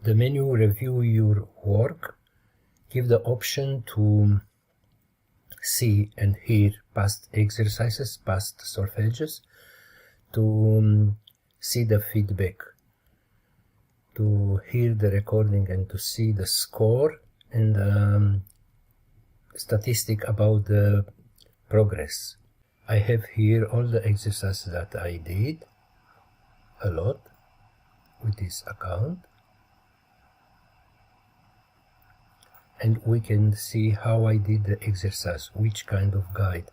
the menu Review Your Work give the option to see and hear past exercises, past solfeggios, to see the feedback, to hear the recording and to see the score and statistic about the progress. I have here all the exercises that I did, a lot, with this account. And we can see how I did the exercise, which kind of guide.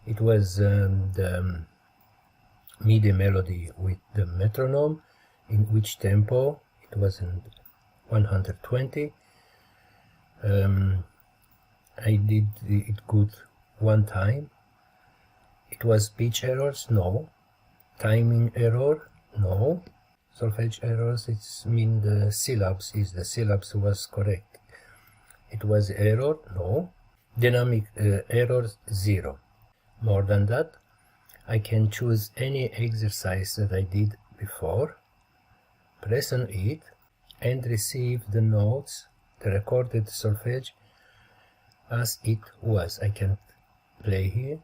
It was the MIDI melody with the metronome, in which tempo. It was in 120. I did it good one time. It was pitch errors, no. Timing error, no. Solfege errors, it's mean the syllabus was correct. It was error, no. Dynamic errors, 0. More than that, I can choose any exercise that I did before, press on it, and receive the notes, the recorded solfege, as it was. I can play here.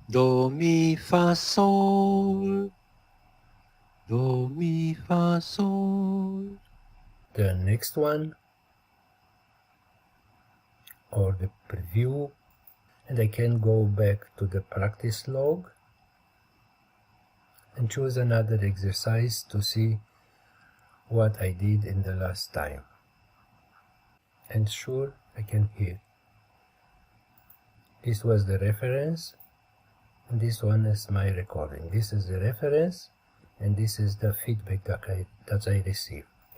Do, mi, fa, sol. Do, mi, fa, sol. The next one, or the preview, and I can go back to the practice log and choose another exercise to see what I did in the last time. And sure, I can hear. This was the reference, and this one is my recording. This is the reference, and this is the feedback that I received.